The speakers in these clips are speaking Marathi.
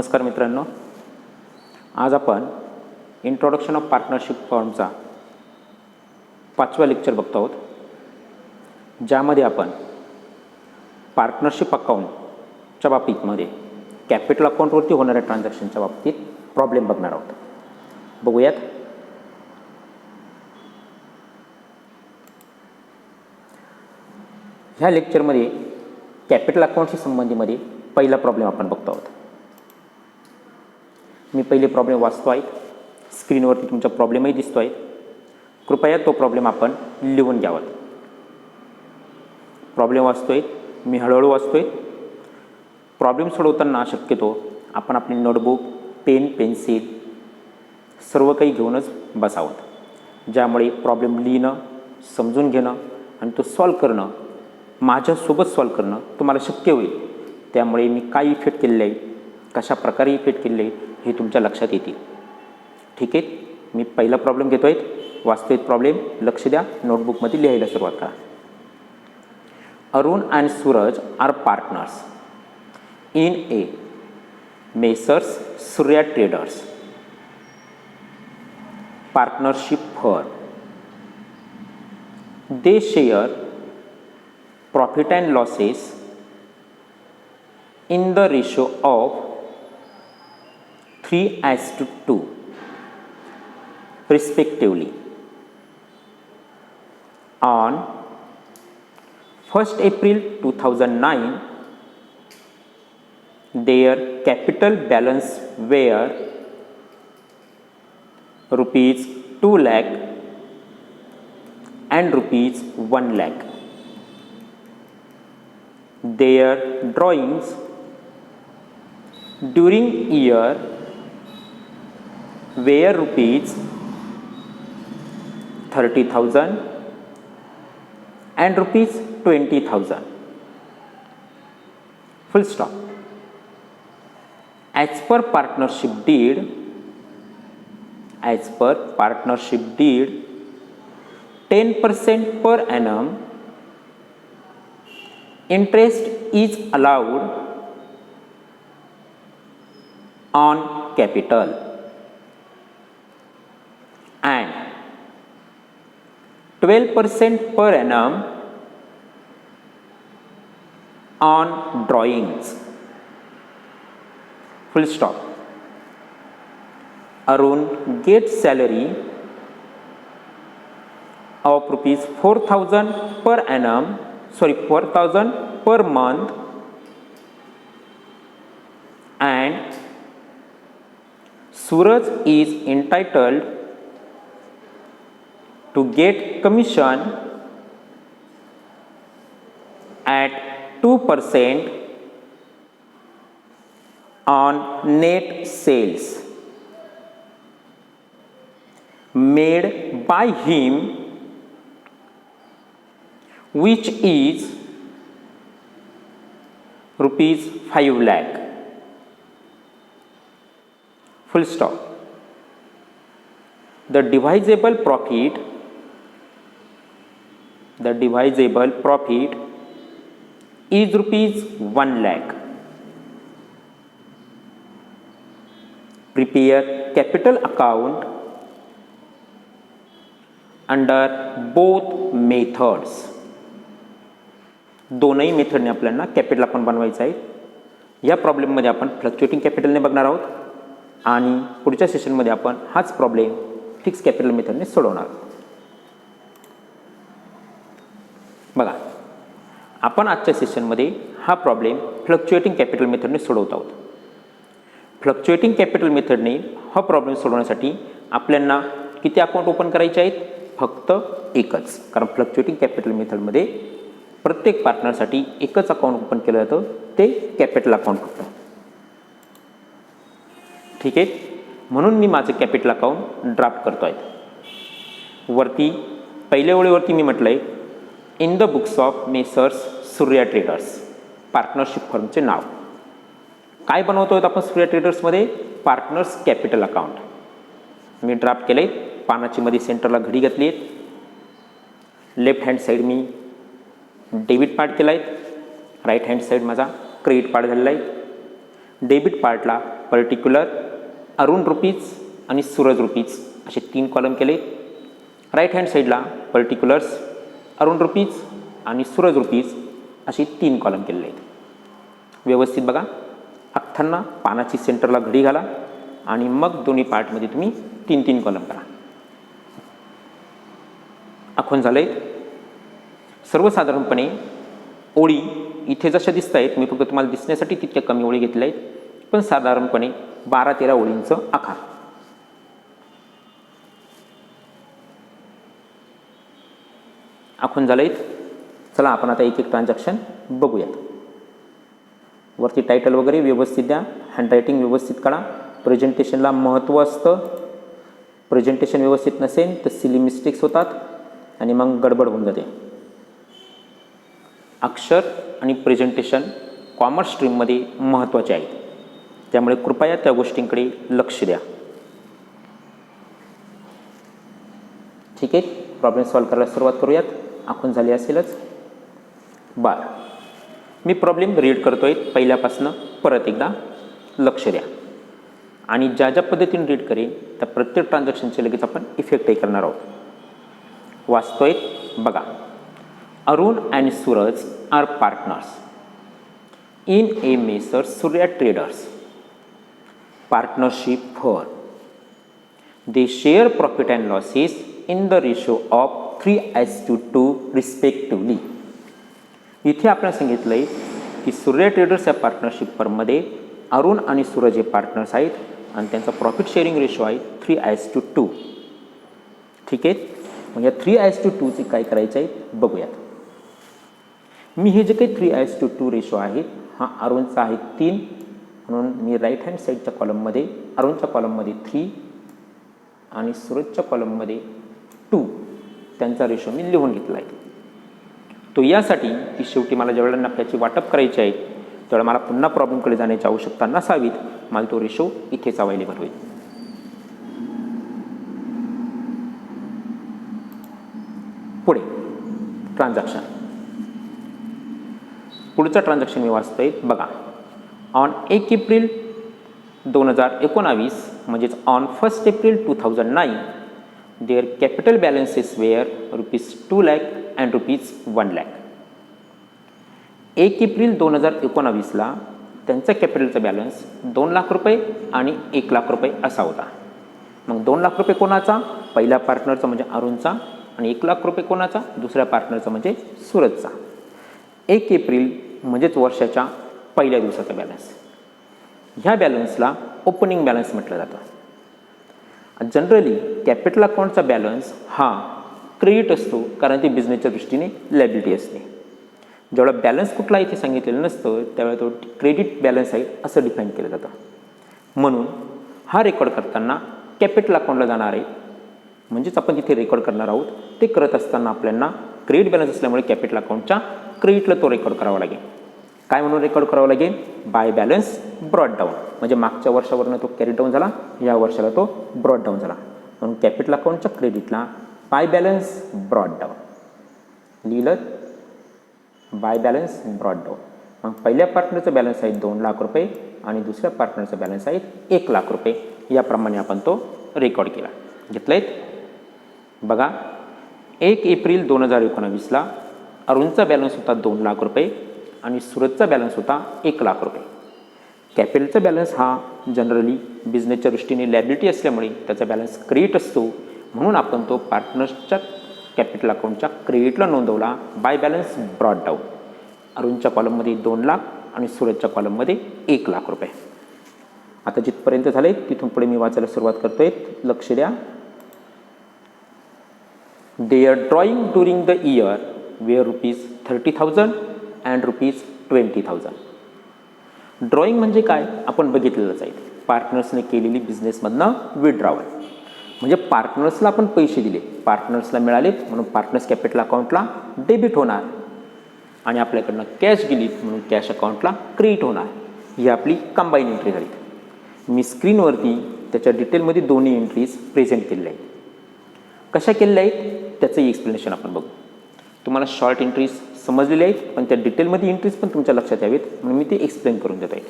नमस्कार मित्रांनो, आज आपण इंट्रोडक्शन ऑफ पार्टनरशिप फर्मचा 5वा लेक्चर बघतो आहोत, ज्यामध्ये आपण पार्टनरशिप अकाउंटच्या बाबतीमध्ये कॅपिटल अकाउंटवरती होणाऱ्या ट्रान्झॅक्शनच्या बाबतीत प्रॉब्लेम बघणार आहोत. बघूयात. ह्या लेक्चरमध्ये कॅपिटल अकाउंटशी संबंधीमध्ये पहिला प्रॉब्लेम आपण बघतो आहोत. मी पहिले प्रॉब्लेम वाचतो आहे, स्क्रीनवरती तुमचा प्रॉब्लेमही दिसतो आहे. कृपया तो प्रॉब्लेम आपण लिहून घ्यावा. प्रॉब्लेम वाचतो आहे, मी हळूहळू वाचतो आहे. प्रॉब्लेम सोडवताना शक्यतो आपण आपली नोटबुक, पेन, पेन्सिल सर्व काही घेऊनच बसावं, ज्यामुळे प्रॉब्लेम लिहिणं, समजून घेणं आणि तो सॉल्व करणं, माझ्यासोबत सॉल्व करणं तुम्हाला शक्य होईल. त्यामुळे मी काय इफेक्ट केलेले आहे, कशा प्रकारे इफेक्ट केलेले आहे हे तुमच्या लक्षात येतील. ठीक आहे, मी पहिला प्रॉब्लेम घेतो आहे, वाचतो आहे प्रॉब्लेम. लक्ष द्या, नोटबुकमध्ये लिहायला सुरुवात करा. Arun and Suraj are partners in a Messrs Surya traders partnership firm. They share profit and losses in the ratio of 3:2 respectively. On 1st April 2009, their capital balance were rupees 2 lakh and rupees 1 lakh. Their drawings during year were rupees 30,000 and rupees 20,000. Full stop. As per partnership deed, 10% per annum interest is allowed on capital and 12% per annum on drawings. Full stop. Arun gets salary of rupees 4,000 per annum, 4,000 per month, and Suraj is entitled to get commission at 2% on net sales made by him, which is rupees 5 lakh. Full stop. The divisible profit is rupees 1 lakh. Prepare capital account under both methods. दोनही मेथडने आपल्याला कॅपिटल अकाउंट बनवायचं आहे. या प्रॉब्लेममध्ये आपण फ्लक्च्युएटिंग कॅपिटलने बघणार आहोत आणि पुढच्या सेशनमध्ये आपण हाच प्रॉब्लेम फिक्स कॅपिटल मेथडने सोडवणार आहोत. बघा, आपण आजच्या सेशनमध्ये हा प्रॉब्लेम फ्लक्च्युएटिंग कॅपिटल मेथडने सोडवत आहोत. फ्लक्च्युएटिंग कॅपिटल मेथडने हा प्रॉब्लेम सोडवण्यासाठी आपल्याला किती अकाउंट ओपन करायचे आहेत? फक्त एकच. कारण फ्लक्च्युएटिंग कॅपिटल मेथडमध्ये प्रत्येक पार्टनरसाठी एकच अकाउंट ओपन केलं जातं, ते कॅपिटल अकाउंट फक्त. ठीक आहे, म्हणून मी माझं कॅपिटल अकाउंट ड्राफ्ट करतो आहे. वरती पहिल्या ओळीवरती मी म्हटलं आहे, in the books of messrs Surya traders, partnership फर्मचे नाव. काय बनवतो आहेत आपण सूर्या ट्रेडर्समध्ये? Partners capital account. मी ड्राफ्ट केलं आहे. पानाची मध्ये सेंटरला घडी घातली आहे. लेफ्ट हँड साईड मी डेबिट पार्ट केला आहे, राईट हँड साईड माझा क्रेडिट पार्ट झालेला आहे. डेबिट पार्टला पर्टिक्युलर, अरुण रुपीज आणि सूरज रुपीज असे 3 कॉलम केले. राईट हँड साईडला पर्टिक्युलर्स, अरुण रुपीज आणि सूरज रुपीज असे 3 कॉलम केलेले आहेत. व्यवस्थित बघा. आखताना पानाची सेंटरला घडी घाला आणि मग दोन्ही पार्टमध्ये तुम्ही 3-3 कॉलम करा. आखून झाले. सर्वसाधारणपणे ओळी इथे जशा दिसत आहेत, मी फक्त तुम्हाला दिसण्यासाठी तितक्या कमी ओळी घेतल्या आहेत, पण साधारणपणे 12-13 ओळींचं आखा. आखून झाले. चला आपण आता एक एक ट्रान्झॅक्शन बघूयात. वरती टायटल वगैरे व्यवस्थित द्या, हँडरायटिंग व्यवस्थित काढा. प्रेझेंटेशनला महत्त्व असतं. प्रेझेंटेशन व्यवस्थित नसेल तर सिली मिस्टेक्स होतात आणि मग गडबड होऊन जाते. अक्षर आणि प्रेझेंटेशन कॉमर्स स्ट्रीममध्ये महत्त्वाचे आहेत, त्यामुळे कृपया त्या गोष्टींकडे लक्ष द्या. ठीक आहे, प्रॉब्लेम सॉल्व्ह करायला सुरुवात करूयात. आखून झाली असेलच. मी प्रॉब्लेम रीड करतोय पहिल्यापासून परत एकदा लक्ष द्या आणि ज्या ज्या पद्धतीने रीड करेन त्या प्रत्येक ट्रान्झॅक्शनचे लगेच आपण इफेक्टही करणार आहोत. वाचतोय बघा. Arun and Suraj are partners in a Messrs Surya traders partnership firm. They share profit and losses in the ratio of 3:2 respectively. इथे आपण सांगितलं आहे की सूर्या ट्रेडर्स या पार्टनरशिप फर्ममध्ये अरुण आणि सूरज हे पार्टनर्स आहेत आणि त्यांचा प्रॉफिट शेअरिंग रेशो आहे 3:2. ठीक आहे, मग या 3:2चे काय करायचं आहे बघूयात. मी हे जे काही 3:2 रेशो आहे हा अरुणचा आहे 3, म्हणून मी राईट हँड साईडच्या कॉलममध्ये अरुणच्या कॉलममध्ये 3 आणि सूरजच्या कॉलममध्ये 2 त्यांचा रेशो मी लिहून घेतला आहे. तो यासाठी की शेवटी मला ज्यावेळेला नफ्याची वाटप करायची आहे त्यावेळेला मला पुन्हा प्रॉब्लेमकडे जाण्याची आवश्यकता नसावीत, मला तो रेशो इथेच अवेलेबल होईल. पुढे ट्रान्झॅक्शन. पुढचं ट्रान्झॅक्शन मी वाचतोय बघा. ऑन 1 एप्रिल 2019 म्हणजेच on 1 April 2009 there capital balances were ₹2 lakh and ₹1 lakh. 1 April 2019ला त्यांचा कॅपिटलचा बॅलन्स 2 लाख रुपये आणि 1 लाख रुपये असा होता. मग 2 लाख रुपये कोणाचा? पहिल्या पार्टनरचा म्हणजे अरुणचा, आणि 1 लाख रुपये कोणाचा? दुसऱ्या पार्टनरचा म्हणजे सूरजचा. 1 एप्रिल म्हणजेच वर्षाच्या पहिल्या दिवसाचा बॅलन्स. ह्या बॅलन्सला ओपनिंग बॅलन्स म्हटलं जातं. जनरली कॅपिटल अकाउंटचा बॅलन्स हा क्रेडिट असतो, कारण ती बिझनेसच्या दृष्टीने लायबिलिटी असते. जेवढा बॅलन्स कुठला इथे सांगितलेलं नसतं त्यावेळेला तो क्रेडिट बॅलन्स आहे असं डिफाईन केलं जातं. म्हणून हा रेकॉर्ड करताना कॅपिटल अकाउंटला जाणार आहे, म्हणजेच आपण तिथे रेकॉर्ड करणार आहोत. ते करत असताना आपल्याला क्रेडिट बॅलन्स असल्यामुळे कॅपिटल अकाउंटच्या क्रेडिटला तो रेकॉर्ड करावा लागेल. काय म्हणून रेकॉर्ड करावा लागेल? By balance brought down. म्हणजे मागच्या वर्षावरनं तो कॅरी डाऊन झाला, या वर्षाला तो ब्रॉड डाऊन झाला. म्हणून कॅपिटल अकाउंटच्या क्रेडिटला बाय बॅलन्स ब्रॉड डाऊन लिहिलं. By balance brought down. मग पहिल्या पार्टनरचा बॅलन्स आहे 2 लाख रुपये आणि दुसऱ्या पार्टनरचा बॅलन्स आहे 1 लाख रुपये. याप्रमाणे आपण तो रेकॉर्ड केला. घेतलं आहे बघा. 1 एप्रिल 2019ला अरुणचा बॅलन्स होता 2 लाख रुपये आणि सूरजचा बॅलन्स होता 1 लाख रुपये. कॅपिटलचा बॅलन्स हा जनरली बिझनेसच्या दृष्टीने लायबिलिटी असल्यामुळे त्याचा बॅलन्स क्रेडिट असतो, म्हणून आपण तो पार्टनर्सच्या कॅपिटल अकाउंटच्या क्रेडिटला नोंदवला बाय बॅलन्स ब्रॉड डाऊन. अरुणच्या कॉलममध्ये 2 लाख आणि सूरजच्या कॉलममध्ये 1 लाख रुपये. आता जिथपर्यंत झाले तिथून पुढे मी वाचायला सुरुवात करतोय. लक्ष द्या. There drawing during the year were ₹30,000 and ₹20,000. Drawing म्हणजे काय आपण बघितलेलंच आहे. पार्टनर्सने केलेली बिझनेसमधनं विड्रॉवल. म्हणजे पार्टनर्सला आपण पैसे दिले, पार्टनर्सला मिळालेत म्हणून पार्टनर्स कॅपिटल अकाउंटला डेबिट होणार आणि आपल्याकडनं कॅश गेली म्हणून कॅश अकाउंटला क्रेडिट होणार. ही आपली कंबाईन एंट्री झाली. मी स्क्रीनवरती त्याच्या डिटेलमध्ये दोन्ही एंट्रीज प्रेझेंट केलेल्या आहेत. कशा केलेल्या आहेत त्याचंही एक्सप्लेनेशन आपण बघू. तुम्हाला शॉर्ट एंट्रीज समजलेल्या आहेत, पण त्या डिटेलमध्ये एंट्रीज पण तुमच्या लक्षात यावेत म्हणून मी ते एक्सप्लेन करून देत आहे.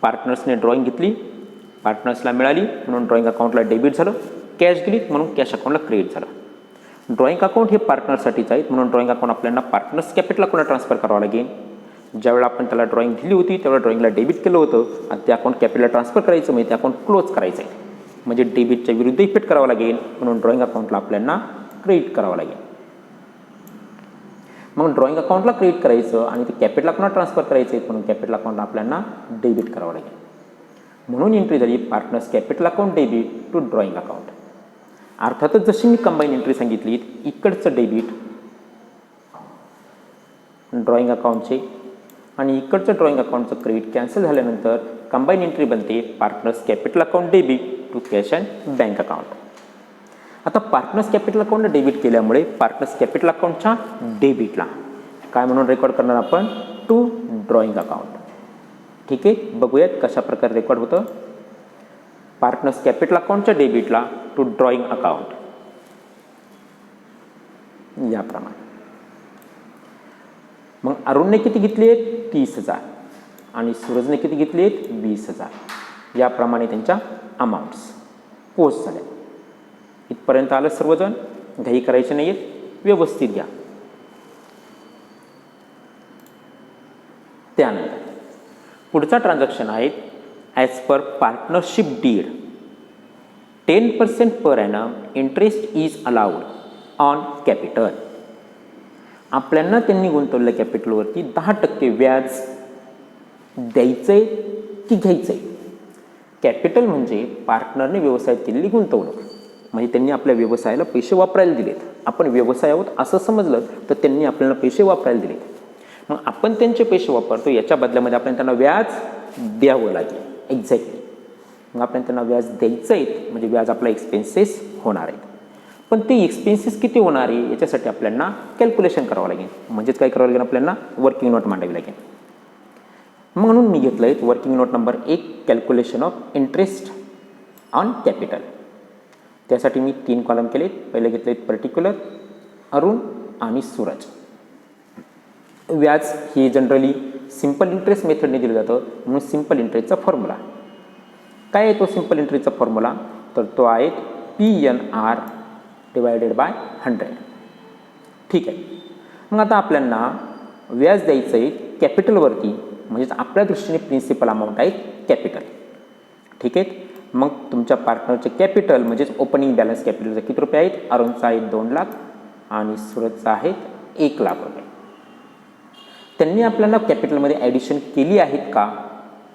पार्टनर्सने ड्रॉईंग घेतली, पार्टनर्सला मिळाली म्हणून ड्रॉईंग अकाउंटला डेबिट झालं, कॅश गेली म्हणून कॅश अकाउंटला क्रेडिट झालं. ड्रॉईंग अकाउंट हे पार्टनरसाठीच आहेत म्हणून ड्रॉईंग अकाउंट आपल्याला पार्टनर्स कॅपिटल अकाउंटला ट्रान्सफर करावं लागेल. ज्यावेळेला आपण त्याला ड्रॉईंग दिली होती त्यावेळेला ड्रॉईंगला डेबिट केलं होतं आणि ते अकाउंट कॅपिटलला ट्रान्सफर करायचं म्हणजे ते अकाउंट क्लोज करायचं आहे, म्हणजे डेबिटच्या विरुद्ध इफेक्ट करावा लागेल म्हणून ड्रॉईंग अकाउंटला आपल्याला क्रेडिट करावं लागेल. मग ड्रॉईंग अकाउंटला क्रेडिट करायचं आणि ते कॅपिटल अकाउंटला ट्रान्सफर करायचं आहे म्हणून कॅपिटल अकाउंटला आपल्याला डेबिट करावं लागेल. म्हणून एंट्री झाली partners capital account debit to drawing account. अर्थातच जशी मी कंबाईन एंट्री सांगितली, इकडचं डेबिट ड्रॉईंग अकाउंटचे आणि इकडचं ड्रॉईंग अकाउंटचं क्रेडिट कॅन्सल झाल्यानंतर कंबाईन एंट्री बनते partners capital account debit to cash and bank account. आता पार्टनर्स कॅपिटल अकाउंटला डेबिट केल्यामुळे पार्टनर्स कॅपिटल अकाउंटच्या डेबिटला काय म्हणून रेकॉर्ड करणार आपण, टू ड्रॉईंग अकाउंट. ठीक आहे, बघूयात कशा प्रकारे रेकॉर्ड होतं. पार्टनर्स कॅपिटल अकाउंटच्या डेबिटला टू ड्रॉईंग अकाउंट याप्रमाणे. मग अरुणने किती घेतली आहेत, 30,000 आणि सूरजने किती घेतली आहेत, 20,000. याप्रमाणे त्यांच्या अमाऊंट्स पोस्ट झाल्या. इथपर्यंत आलं सर्वजण, घाई करायचे नाही आहेत, व्यवस्थित घ्या. त्यानंतर पुढचा ट्रान्झॅक्शन आहे as per partnership deed 10% per annum interest is allowed on capital. आपल्यांना त्यांनी गुंतवलेल्या कॅपिटलवरती 10% व्याज द्यायचं आहे की घ्यायचं आहे. कॅपिटल म्हणजे पार्टनरने व्यवसायात केलेली गुंतवणूक, म्हणजे त्यांनी आपल्या व्यवसायाला पैसे वापरायला दिलेत. आपण व्यवसाय आहोत असं समजलं तर त्यांनी आपल्याला पैसे वापरायला दिलेत. मग आपण त्यांचे पैसे वापरतो, याच्या बदल्यामध्ये आपण त्यांना व्याज द्यावं लागेल. एक्झॅक्टली, मग आपण त्यांना व्याज द्यायचं आहे म्हणजे व्याज आपला एक्सपेन्सेस होणार आहेत. पण ते एक्सपेन्सेस किती होणार आहे याच्यासाठी आपल्याला कॅल्क्युलेशन करावं लागेल. म्हणजेच काय करावं लागेल, आपल्याला वर्किंग नोट मांडावी लागेल. म्हणून मी घेतलं आहे working note number 1, calculation of interest on capital. त्यासाठी मी 3 कॉलम केलेत. पहिले घेतले पर्टिक्युलर, अरुण आणि सूरज. व्याज हे जनरली सिंपल इंटरेस्ट मेथडने दिलं जातं म्हणून सिंपल इंटरेस्टचा फॉर्म्युला काय आहे, तो सिंपल इंटरेस्टचा फॉर्म्युला तर तो आहे PNR डिवायडेड बाय 100. ठीक आहे, मग आता आपल्याला व्याज द्यायचं आहे कॅपिटलवरती, म्हणजेच आपल्या दृष्टीने प्रिन्सिपल अमाऊंट आहे कॅपिटल. ठीक आहे, मग तुमच्या पार्टनरचे कॅपिटल म्हणजेच ओपनिंग बॅलन्स कॅपिटलचे किती रुपये आहेत, अरुणचा आहे 2 लाख आणि सूरजचा आहेत 1 लाख रुपये. त्यांनी आपल्याला कॅपिटलमध्ये ॲडिशन केली आहेत का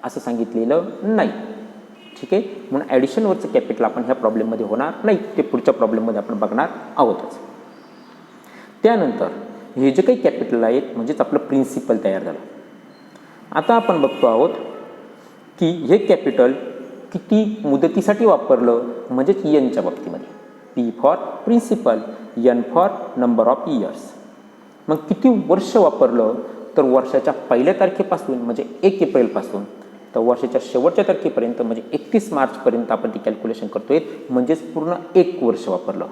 असं सांगितलेलं नाही. ठीक आहे, म्हणून ॲडिशनवरचं कॅपिटल आपण ह्या प्रॉब्लेममध्ये होणार नाही, ते पुढच्या प्रॉब्लेममध्ये आपण बघणार आहोतच. त्यानंतर हे जे काही कॅपिटल आहेत म्हणजेच आपलं प्रिन्सिपल तयार झालं. आता आपण बघतो आहोत की हे कॅपिटल किती मुदतीसाठी वापरलं, म्हणजेच एनच्या बाबतीमध्ये P for principal, N for number of years. मग किती वर्ष वापरलं तर वर्षाच्या पहिल्या तारखेपासून म्हणजे 1 एप्रिलपासून तर वर्षाच्या शेवटच्या तारखेपर्यंत म्हणजे 31 मार्चपर्यंत आपण ती कॅल्क्युलेशन करतोय, म्हणजेच पूर्ण 1 वर्ष वापरलं.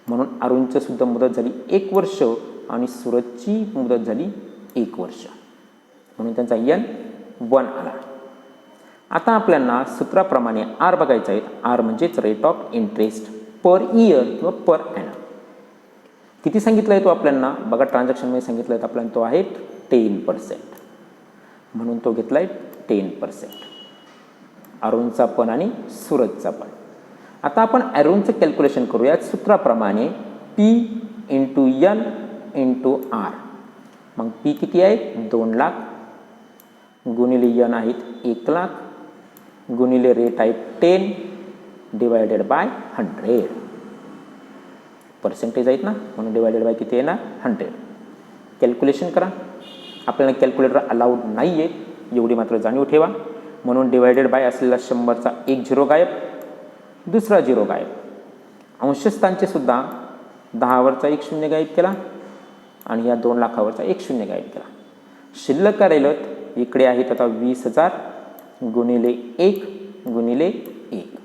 म्हणून अरुणचं सुद्धा मुदत झाली 1 वर्ष आणि सूरजची मुदत झाली 1 वर्ष, म्हणून त्यांचा N1 आला. आता आपल्याला सूत्राप्रमाणे R बघायचं आहे. R म्हणजेच rate of interest per year किंवा पर ॲनम. किती सांगितलं आहे तो आपल्याला बघा, ट्रान्झॅक्शनमध्ये सांगितलं आहे आपल्याला तो आहे 10%, म्हणून तो घेतला आहे 10%. अरुणचा पण आणि सूरजचा पण. आता आपण अरुणचं कॅल्क्युलेशन करूया सूत्राप्रमाणे P into N into R. मग P किती आहे 2 लाख गुणिले N आहेत 1 लाख गुणिले रेट आहे 10 डिवायडेड बाय 100. पर्सेंटेज आहेत ना म्हणून डिवायडेड बाय किती आहे ना 100. कॅल्क्युलेशन करा. आपल्याला कॅल्क्युलेटर अलाउड नाही आहे एवढी मात्र जाणीव ठेवा. म्हणून डिवायडेड बाय असलेला 100चा 1 झिरो गायब, दुसरा झिरो गायब. अंशस्थानचे सुद्धा 10वरचा 1 शून्य गायब केला आणि या 2 लाखावरचा 1 शून्य गायब केला. शिल्लक राहिलं इकडे आहेत आता 20,000 गुणिले 1 गुणिले 1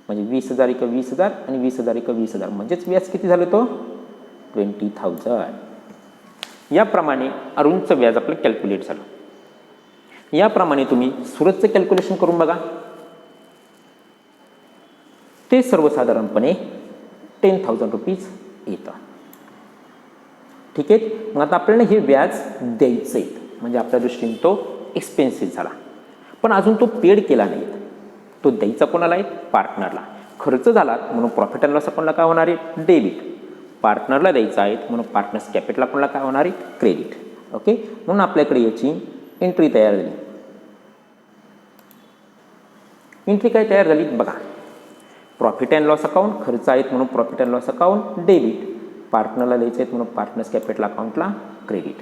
म्हणजे 20,000 × 20,000 आणि 20,000 × 20,000 म्हणजेच व्याज किती झालं तो 20,000. याप्रमाणे अरुणचं व्याज आपलं कॅल्क्युलेट झालं. याप्रमाणे तुम्ही सुरतचं कॅल्क्युलेशन करून बघा. ते सर्वसाधारणपणे 10,000 रुपीज येतं. ठीक आहे. मग आता आपल्याला हे व्याज द्यायचं आहे, म्हणजे आपल्या दृष्टीने तो एक्सपेन्सिव्ह झाला, पण अजून तो पेड केला नाही. तो द्यायचा कोणाला आहे? पार्टनरला. खर्च झाला म्हणून प्रॉफिट अँड लॉस अकाउंटला काय होणार आहे? डेबिट. पार्टनरला द्यायचा आहे म्हणून पार्टनर्स कॅपिटल अकाउंटला काय होणार आहे? क्रेडिट. ओके. म्हणून आपल्याकडे याची एंट्री तयार झाली. एंट्री काय तयार झाली बघा. प्रॉफिट अँड लॉस अकाउंट खर्च आहेत म्हणून profit and loss account debit. पार्टनरला द्यायचे आहेत म्हणून पार्टनर्स कॅपिटल अकाउंटला क्रेडिट.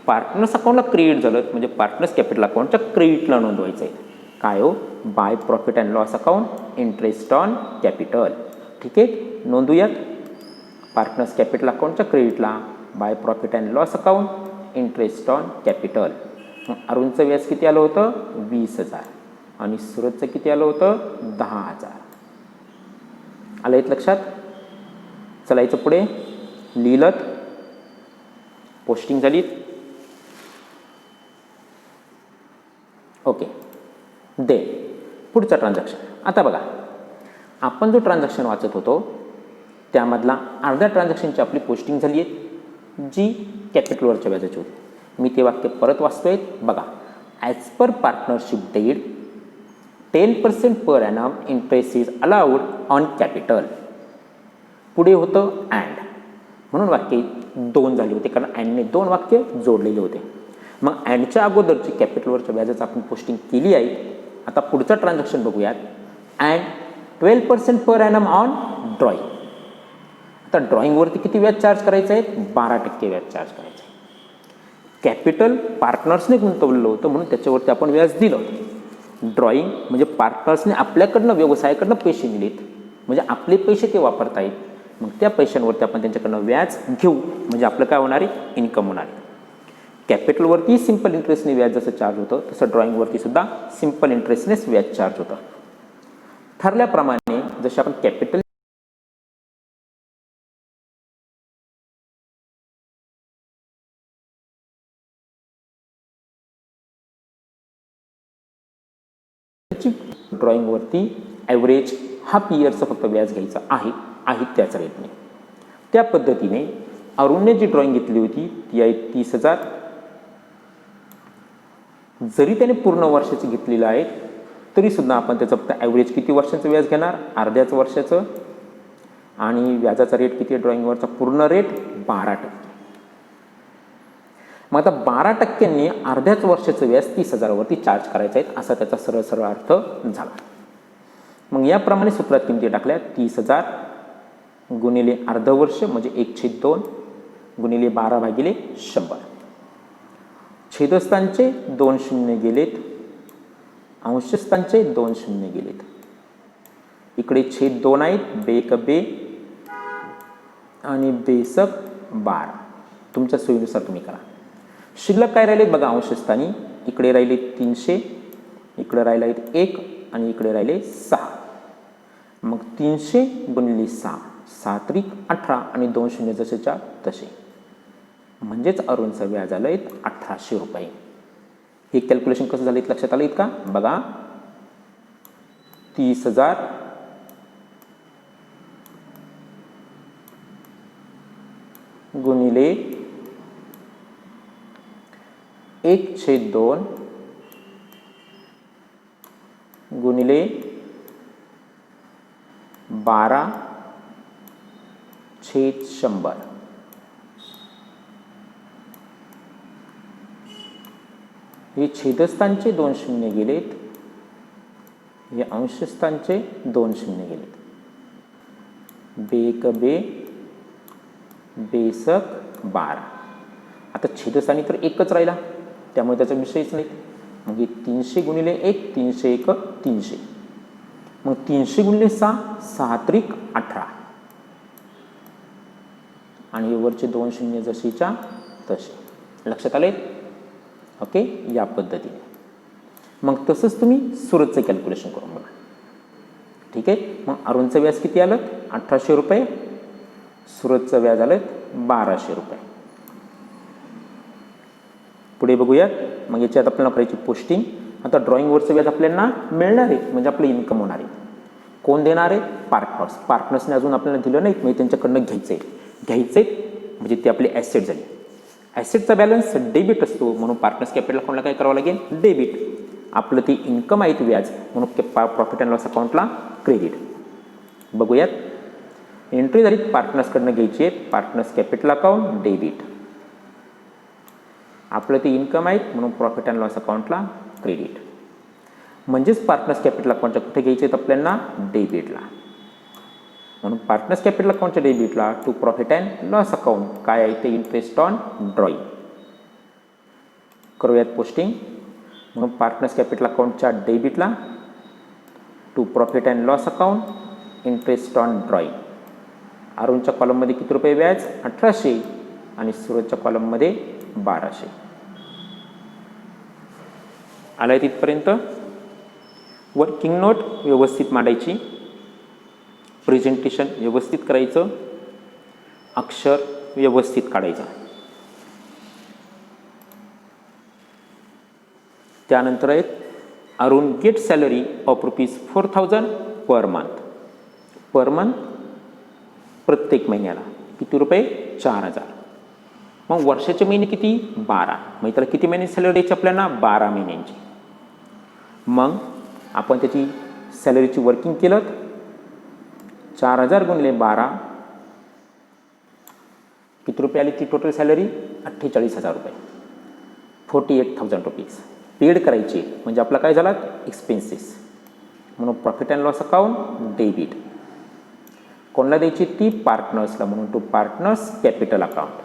पार्टनर्स अकाउंटला क्रेडिट झालं म्हणजे पार्टनर्स कॅपिटल अकाउंटच्या क्रेडिटला नोंदवायचं आहे. काय हो? By profit and loss account interest on capital. ठीक आहे. नोंदूयात. पार्टनर्स कॅपिटल अकाउंटच्या क्रेडिटला by profit and loss account interest on capital. अरुणचं व्याज किती आलं होतं? 20,000 आणि सुरतचं किती आलं होतं? 10,000. आलं येत लक्षात? चलायचं पुढे. लिहिलत, पोस्टिंग झाली. ओके. दे पुढचं ट्रान्झॅक्शन. आता बघा, आपण जो ट्रान्झॅक्शन वाचत होतो त्यामधला अर्ध्या ट्रान्झॅक्शनची आपली पोस्टिंग झाली आहे, जी कॅपिटलवरच्या व्याजाची होती. मी ते वाक्य परत वाचतोय बघा. As per partnership dead 10% per annum interest is allowed on capital. पुढे होतं अँड, म्हणून वाक्य 2 झाले होते, कारण अँडने 2 वाक्य जोडलेले होते. मग अँडच्या अगोदरची कॅपिटलवरच्या व्याजाचं आपण पोस्टिंग केली आहे. आता पुढचं ट्रान्झॅक्शन बघूयात. And 12% per annum on drawing. आता ड्रॉईंगवरती किती व्याज चार्ज करायचं आहे? 12% व्याज चार्ज करायचं आहे. कॅपिटल पार्टनर्सने गुंतवलेलं होतं म्हणून त्याच्यावरती आपण व्याज दिलं होतं. ड्रॉईंग म्हणजे पार्टनर्सने आपल्याकडनं व्यवसायाकडनं पैसे दिलेत, म्हणजे आपले पैसे ते वापरतायत. मग त्या पैशांवरती आपण त्यांच्याकडनं व्याज घेऊ, म्हणजे आपलं काय होणार आहे? इन्कम होणार आहे. कॅपिटलवरती सिम्पल इंटरेस्टने व्याज जसं चार्ज होतं तसं ड्रॉईंगवरती सुद्धा सिम्पल इंटरेस्टनेच व्याज चार्ज होतं. ठरल्याप्रमाणे जसे आपण कॅपिटल ड्रॉईंगवरती ॲव्हरेज हाफ इयरचं फक्त व्याज घ्यायचं आहे त्याच रेटने. त्या पद्धतीने अरुणने जी ड्रॉईंग घेतली होती ती आहे 30,000. जरी त्याने पूर्ण वर्षाची घेतलेलं आहे तरीसुद्धा आपण त्याचं फक्त ॲव्हरेज किती वर्षाचं व्याज घेणार? अर्ध्याच वर्षाचं. आणि व्याजाचा रेट किती आहे ड्रॉईंगवरचा? पूर्ण रेट 12%. मग आता 12%नी अर्ध्याच वर्षाचं व्याज 30,000वरती चार्ज करायचं आहे, असा त्याचा सरळ अर्थ झाला. मग याप्रमाणे सूत्रात किमती टाकल्या. 30,000 गुणिले अर्ध वर्ष म्हणजे 1/2 गुणिले 12/100. छेदस्थानचे 2 शून्य गेलेत, अंशस्थानचे 2 शून्य गेलेत. इकडे छेद 2 आहेत, बेक बे आणि बेसक 12. तुमच्या सोयीनुसार तुम्ही करा. शिल्लक काय राहिले बघा. अंशस्थानी इकडे राहिले 300, इकडे राहिले आहेत 1 आणि इकडे राहिले 6. मग 300 गुणिले 6, 6×3=18 आणि 2 शून्य जसेच्या तसे, म्हणजेच अरुणचं व्याज आलं आहे 1,800 रुपये. हे कॅल्क्युलेशन कसं झालं लक्षात आलं का? बघा. 30,000 गुणिले 1/2 गुणिले 12/100. हे छेदस्थानचे 2 शून्य गेलेत, हे अंशस्थानचे 2 शून्य गेलेत. बेक बे बेसक 12. आता छेदस्थानी तर एकच राहिला, त्यामुळे त्याचा विषयच नाही. मग 300 गुणिले 1, 301 300. मग 300 गुणिले 6, 6×3=18 आणि वरचे 2 शून्य जशीच्या तसे. लक्षात आले? ओके. या पद्धतीने मग तसंच तुम्ही सुरतचं कॅल्क्युलेशन करून बघा. ठीक आहे. मग अरुणचं व्याज किती आलं? 1,800 रुपये. सुरतचं व्याज आलं 1,200 रुपये. पुढे बघूयात. मग याच्यात आपल्याला करायची पोस्टिंग. आता ड्रॉइंगवरचं व्याज आपल्याला मिळणार आहे, म्हणजे आपलं इन्कम होणार आहे. कोण देणार आहे? पार्टनर्स. पार्टनर्सने अजून आपल्याला दिलं नाही, म्हणजे त्यांच्याकडनं घ्यायचं म्हणजे ते आपले ॲसेट झाले. ॲसेटचा बॅलन्स डेबिट असतो, म्हणून पार्टनर्स कॅपिटल अकाउंटला काय करावं लागेल? डेबिट. आपलं ते इन्कम आहे ते व्याज, म्हणून प्रॉफिट अँड लॉस अकाउंटला क्रेडिट. बघूयात. एंट्री झाली पार्टनर्सकडनं घ्यायची आहे. Partners capital account debit. आपलं ते इन्कम आहे, म्हणून प्रॉफिट अँड लॉस अकाउंटला क्रेडिट. म्हणजेच पार्टनर्स कॅपिटल अकाउंटच्या कुठे घ्यायचे आहेत आपल्याला? डेबिटला. म्हणून पार्टनर्स कॅपिटल अकाउंटच्या डेबिटला to profit and loss account काय आहे ते? Interest on drawing. करूयात पोस्टिंग. म्हणून पार्टनर्स कॅपिटल अकाउंटच्या डेबिटला to profit and loss account interest on drawing. अरुणच्या कॉलममध्ये किती रुपये व्याज? 1800 आणि सूरजच्या कॉलममध्ये 1200. आलाय तिथपर्यंत. वर्किंग नोट व्यवस्थित मांडायची, प्रेझेंटेशन व्यवस्थित करायचं, अक्षर व्यवस्थित काढायचं. त्यानंतर आहेत Arun get salary of ₹4000 per month. Per month प्रत्येक महिन्याला किती रुपये? 4000. मग वर्षाचे महिने किती? 12. मग त्याला किती महिने सॅलरी द्यायची आपल्याला? 12 महिन्यांची. मग आपण त्याची सॅलरीची वर्किंग केलं, 4000 गुणिले 12 किती रुपये आली ती टोटल सॅलरी? 48,000 रुपये. 48,000 रुपीज पेड करायची, म्हणजे आपला काय झाला? एक्सपेन्सेस. म्हणून profit and loss account debit. कोणाला द्यायची ती? पार्टनर्सला, म्हणून to partners capital account.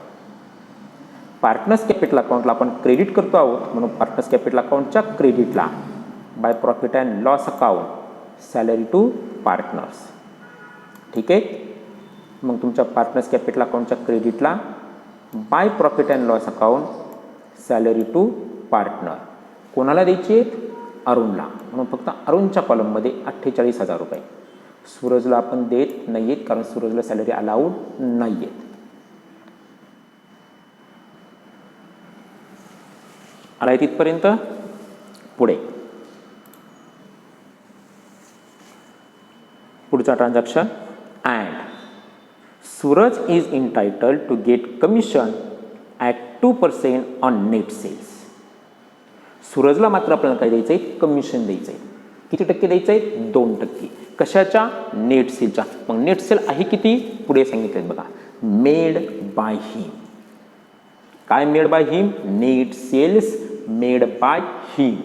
Partners capital अकाउंटला आपण क्रेडिट करतो आहोत, म्हणून पार्टनर्स कॅपिटल अकाउंटच्या क्रेडिटला by profit and loss account salary to partners. ठीक आहे. मग तुमच्या पार्टनर्स कॅपिटल अकाउंटच्या क्रेडिटला by profit and loss account salary to partner. कोणाला द्यायची आहेत? अरुणला, म्हणून फक्त अरुणच्या कॉलममध्ये 48,000 रुपये. सूरजला आपण देत नाही आहेत, कारण सूरजला सॅलरी अलाउड नाही आहेत. आलाय तिथपर्यंत. पुढे पुढचा transaction. And Suraj is entitled to get commission at 2% on net sales. सूरजला मात्र आपल्याला काय द्यायचं आहे? कमिशन द्यायचं आहे. किती टक्के द्यायचं आहे? 2%. कशाच्या? नेट सेलच्या. मग नेट सेल आहे किती? पुढे सांगितलं बघा. Made by him. काय made by him? Net sales made by him.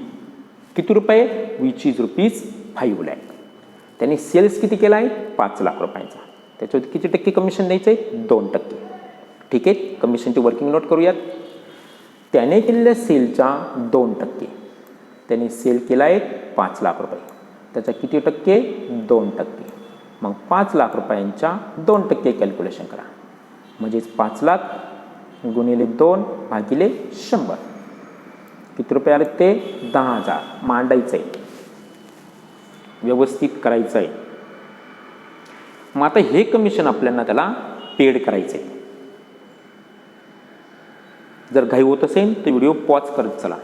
किती रुपये? Which is ₹5 lakh. त्यांनी सेल्स किती केला आहे? 5 लाख रुपयांचा. त्याच्यावर किती टक्के कमिशन द्यायचं आहे? 2%. ठीक आहे. कमिशनची वर्किंग नोट करूयात. त्याने केलेल्या सेलच्या 2%. त्यांनी सेल केला आहे 5 लाख रुपये. त्याचा किती टक्के? 2%. मग 5 लाख रुपयांच्या 2% कॅल्क्युलेशन करा. म्हणजेच 5 लाख गुणिले 2 भागिले 100. किती रुपये आले ते? 10,000. मांडायचं आहे, व्यवस्थित करायचं आहे. मग आता हे कमिशन आपल्याला त्याला पेड करायचं आहे. जर घाई होत असेल तर व्हिडिओ पॉज करत चला,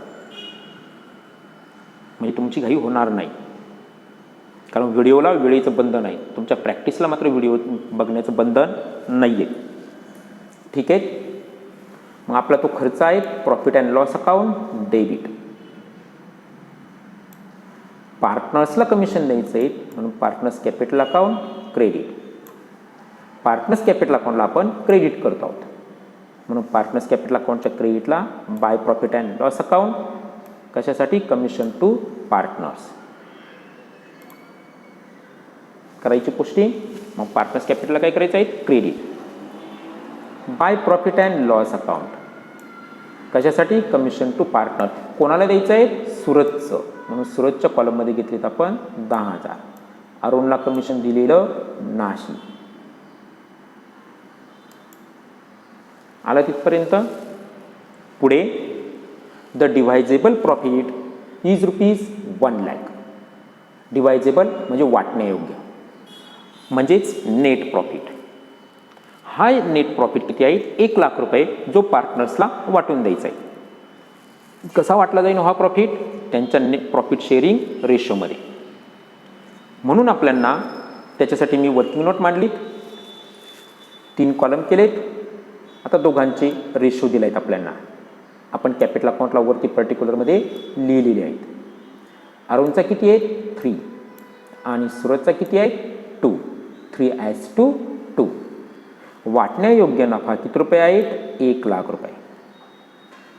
म्हणजे तुमची घाई होणार नाही. कारण व्हिडिओला वेळेचं बंधन आहे, तुमच्या प्रॅक्टिसला मात्र व्हिडिओ बघण्याचं बंधन नाही आहे. ठीक आहे. मग आपला तो खर्च आहे profit and loss account debit. पार्टनर्सला कमिशन द्यायचं आहे, म्हणून partners capital account credit. Partners capital अकाउंटला आपण क्रेडिट करतो आहोत, म्हणून पार्टनर्स कॅपिटल अकाउंटच्या क्रेडिटला by profit and loss account. कशासाठी? Commission to partners. करायची पोस्टिंग. मग पार्टनर्स कॅपिटलला काय करायचं आहे? Credit by profit and loss account. कशासाठी? Commission to partner. कोणाला द्यायचं आहे? सूरजचं, म्हणून सूरजच्या कॉलममध्ये घेतलेत आपण 10,000. अरुणला कमिशन दिलेलं नाही. आला तिथपर्यंत. पुढे द डिव्हायजेबल प्रॉफिट इज ₹1 लाख. डिव्हायजेबल म्हणजे वाटण्यायोग्य, म्हणजेच नेट प्रॉफिट. हा नेट प्रॉफिट किती आहे? 1 लाख रुपये, जो पार्टनर्सला वाटून द्यायचा आहे. कसा वाटला जाईल हा प्रॉफिट? त्यांच्या नेट प्रॉफिट शेअरिंग रेशोमध्ये. म्हणून आपल्याला त्याच्यासाठी मी वर्किंग नोट मांडलीत, 3 कॉलम केलेत. आता दोघांचे रेशो दिले आहेत आपल्याला. आपण कॅपिटल अकाउंटला वरती पर्टिक्युलरमध्ये लिहिलेले आहेत. अरुणचा किती आहे? 3 आणि सूरजचा किती आहे? 2. 3:2. वाटण्यायोग्य नफा किती रुपये आहेत? 1,00,000 रुपये.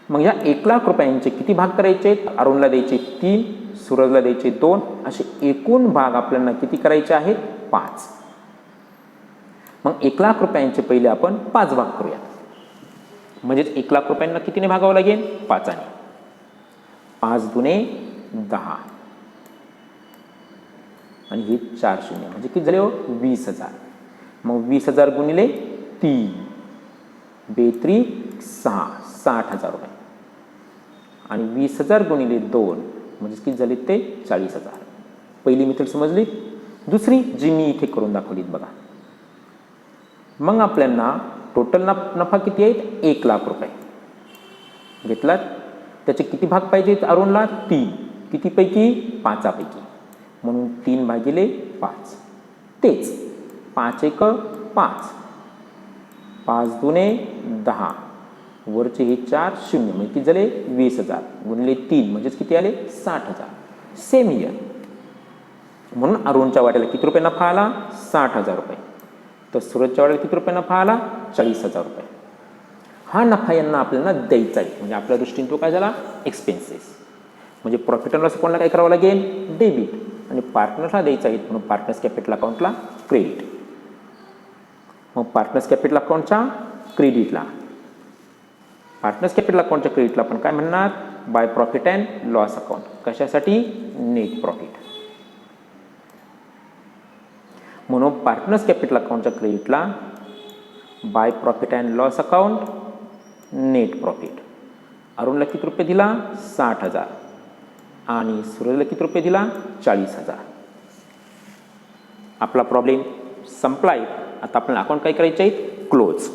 मग ह्या 1,00,000 रुपयांचे किती भाग करायचे आहेत? अरुणला द्यायचे 3, सूरजला द्यायचे 2, असे एकूण भाग आपल्याला किती करायचे आहेत? 5. मग 1,00,000 रुपयांचे पहिले आपण 5 भाग करूया. म्हणजेच 1,00,000 रुपयांना कितीने भागावं लागेल? 5 ने. 5 दुने 10 आणि हे 4 शून्य म्हणजे किती झाले हो? 20,000. मग 20,000 गुणिले 3 बेत्री 6, 60,000 रुपये. आणि 20,000 गुणिले 2 म्हणजे किती झाले ते? 40,000. पहिली मेथड समजली. दुसरी जी मी इथे करून दाखवलीत बघा. मग आपल्याला टोटल नफा किती आहे? 1,00,000 रुपये घेतलात. त्याचे किती भाग पाहिजेत अरुणला? 3. कितीपैकी? 5 पैकी. म्हणून 3/5. तेच 5 1 5, 5 दुने 10, वरचे हे 4 शून्य म्हणजे किती झाले? 20,000 गुणिले 3 म्हणजेच किती आले? 60,000. Same year. म्हणून अरुणच्या वाट्याला किती रुपये नफा आला? 60,000 रुपये. तर सूरजच्या वाट्याला किती रुपये नफा आला? 40,000 रुपये. हा नफा यांना आपल्याला द्यायचा आहे. म्हणजे आपल्या दृष्टीने तो काय झाला? एक्सपेन्सेस. म्हणजे प्रॉफिट अँड लॉस अकाउंटला काय करावं लागेल? डेबिट. आणि पार्टनर्सला द्यायचं आहे म्हणून पार्टनर्स कॅपिटल अकाउंटला क्रेडिट. मग पार्टनर्स कॅपिटल अकाउंटच्या क्रेडिटला, पार्टनर्स कॅपिटल अकाउंटच्या क्रेडिटला आपण काय म्हणणार? By profit and loss account. कशासाठी? Net profit. म्हणून पार्टनर्स कॅपिटल अकाउंटच्या क्रेडिटला by profit and loss account net profit. अरुणला किती रुपये दिला? 60,000 आणि सूरजला किती रुपये दिला? 40,000. आपला प्रॉब्लेम संपला आहे. आता आपल्याला अकाउंट काय करायचे आहेत? क्लोज.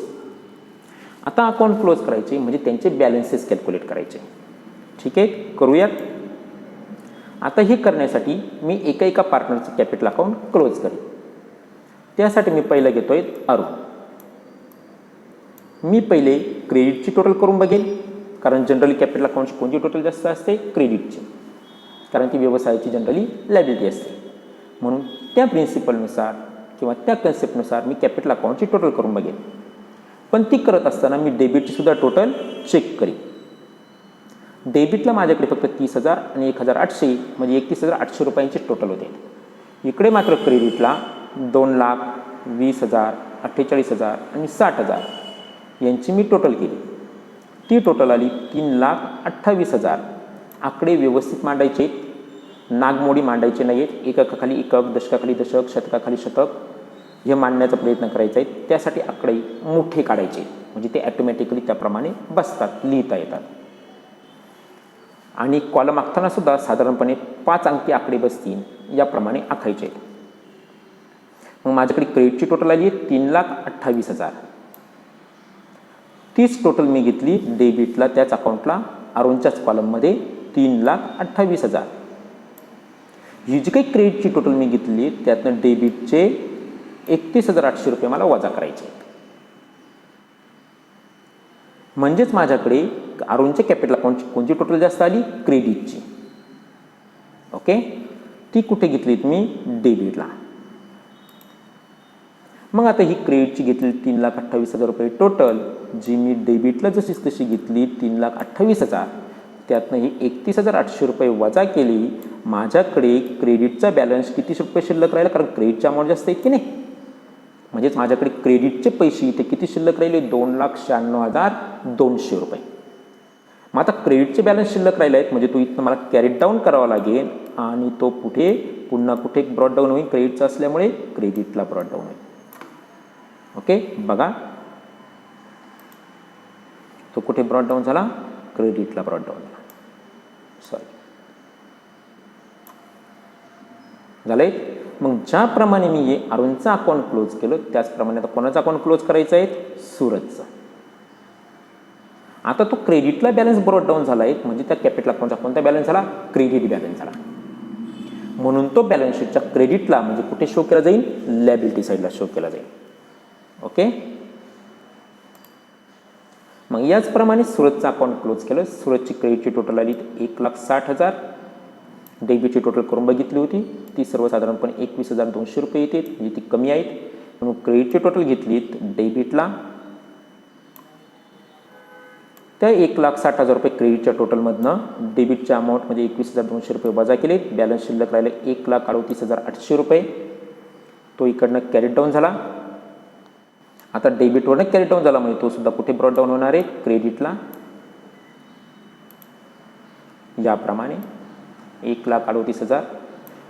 आता अकाउंट क्लोज करायचे म्हणजे त्यांचे बॅलन्सेस कॅल्क्युलेट करायचे. ठीक आहे, करूयात. आता हे करण्यासाठी मी एका पार्टनरचं कॅपिटल अकाउंट क्लोज करेन. त्यासाठी मी पहिलं घेतोय अरुण. मी पहिले क्रेडिटची टोटल करून बघेन, कारण जनरली कॅपिटल अकाउंटची कोणती टोटल जास्त असते? क्रेडिटची, कारण ती व्यवसायाची जनरली लायबिलिटी असते. म्हणून त्या प्रिन्सिपलनुसार किंवा त्या कन्सेप्टनुसार मी कॅपिटल अकाउंटची टोटल करून बघेन. पण ती करत असताना मी डेबिटची सुद्धा टोटल चेक करेन. डेबिटला माझ्याकडे फक्त 30,000 आणि 1,800 म्हणजे 31,800 रुपयांचे टोटल होते. इकडे मात्र क्रेडिटला 2,00,000, 20,000, 48,000 आणि 60,000 यांची मी टोटल केली. ती टोटल आली 3,28,000. आकडे व्यवस्थित मांडायचे, नागमोडी मांडायचे नाही आहेत. एककाखाली एकक, दशकाखाली दशक, शतकाखाली शतक हे मांडण्याचा प्रयत्न करायचा आहे. त्यासाठी आकडे मोठे काढायचे म्हणजे ते ॲटोमॅटिकली त्याप्रमाणे बसतात, लिहिता येतात. आणि कॉलम आखताना सुद्धा साधारणपणे 5 अंकी आकडे बसतील याप्रमाणे आखायचे आहेत. मग माझ्याकडे क्रेडिटची टोटल आली आहे 3,28,000. तीच टोटल मी घेतली डेबिटला, त्याच अकाउंटला अरुणच्याच कॉलममध्ये 3,28,000. ही जी काही क्रेडिटची टोटल मी घेतली त्यातनं डेबिटचे 31,800 रुपये मला वजा करायचे. म्हणजेच माझ्याकडे अरुणच्या कॅपिटल अकाउंटची कोणती टोटल जास्त आली? क्रेडिटची. ओके, ती कुठे घेतलीत मी? डेबिटला. मग आता ही क्रेडिटची घेतली 3,28,000 रुपये टोटल, जी मी डेबिटला जशीच तशी घेतली 3,28,000, त्यातनं ही 31,800 रुपये वजा केली. माझ्याकडे क्रेडिटचा बॅलन्स किती रुपये शिल्लक राहिला? कारण क्रेडिटचा अमाऊंट जास्त आहे की नाही. म्हणजेच माझ्याकडे क्रेडिटचे पैसे इथे किती शिल्लक राहिले? 2,96,200 रुपये. मग आता क्रेडिटचे बॅलन्स शिल्लक राहिले आहेत म्हणजे तो इथनं मला कॅरीट डाऊन करावा लागेल आणि तो पुन्हा कुठे ब्रॉड डाऊन होईल? क्रेडिटचा असल्यामुळे क्रेडिटला ब्रॉड डाऊन होईल. ओके, बघा तो कुठे ब्रॉड डाऊन झाला? क्रेडिटला ब्रॉड डाऊन झाला. सॉरी, झालंय. मग ज्याप्रमाणे मी हे अरुणचं अकाउंट क्लोज केलं त्याचप्रमाणे आता कोणाचं अकाउंट क्लोज करायचं आहे? सूरजचं. आता तो क्रेडिटला बॅलन्स ब्रॉट डाऊन झाला आहे, म्हणजे त्या कॅपिटल अकाउंटचा कोणता बॅलन्स झाला? क्रेडिट बॅलन्स झाला. म्हणून तो बॅलन्स शीटच्या क्रेडिटला म्हणजे कुठे शो केला जाईल? लायबिलिटी साईडला शो केला जाईल. ओके. मग याचप्रमाणे सुरतचं अकाउंट क्लोज केलं. सुरतची क्रेडिटची टोटल आली 1,60,000. डेबिटची टोटल करून बघितली होती, ती सर्वसाधारणपणे 21,200 रुपये येते, म्हणजे ती कमी आहेत. म्हणून क्रेडिटची टोटल घेतलीत, डेबिटला त्या 1,60,000 रुपये क्रेडिटच्या टोटलमधनं डेबिटच्या अमाऊंटमध्ये 21,200 रुपये वजा केले. बॅलन्स शिल्लक राहिले 1,38,800 रुपये. तो इकडनं कॅरी डाऊन झाला. आता डेबिटवरनं कॅरी डाऊन झाला म्हणजे तो सुद्धा कुठे ब्रॉट डाऊन होणार आहे? क्रेडिटला. याप्रमाणे 1,38,000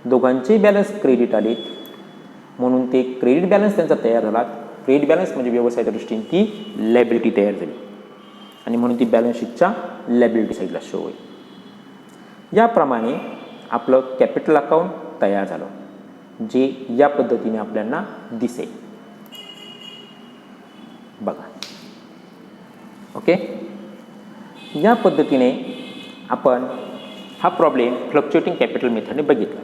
दोघांचे बॅलन्स क्रेडिट आले, म्हणून ते क्रेडिट बॅलन्स त्यांचा तयार झाला. क्रेडिट बॅलन्स म्हणजे व्यवसायाच्या दृष्टीने ती लायबिलिटी तयार झाली आणि म्हणून ती बॅलन्स शीटच्या लायबिलिटी साईडला शो होईल. याप्रमाणे आपलं कॅपिटल अकाउंट तयार झालं, जे या पद्धतीने आपल्याला दिसेल. बघा. ओके. या पद्धतीने आपण हा प्रॉब्लेम फ्लक्च्युएटिंग कॅपिटल मेथडने बघितला.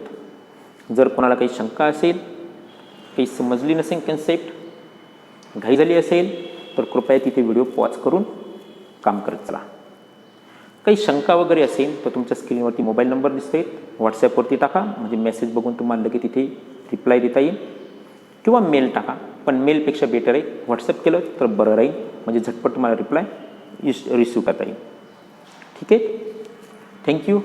जर कोणाला काही शंका असेल, काही समजली नसेल कन्सेप्ट, घाई झाली असेल, तर कृपया तिथे व्हिडिओ पॉज करून काम करत चला. काही शंका वगैरे असेल तर तुमच्या स्क्रीनवरती मोबाईल नंबर दिसतोय, व्हॉट्सॲपवरती टाका, म्हणजे मेसेज बघून तुम्हाला लगेच तिथे रिप्लाय देता येईल, किंवा मेल टाका. पण मेलपेक्षा बेटर आहे व्हॉट्सअप केलं तर बरं राहील, म्हणजे झटपट तुम्हाला रिप्लाय रिसीव करता येईल. ठीक आहे. थँक्यू.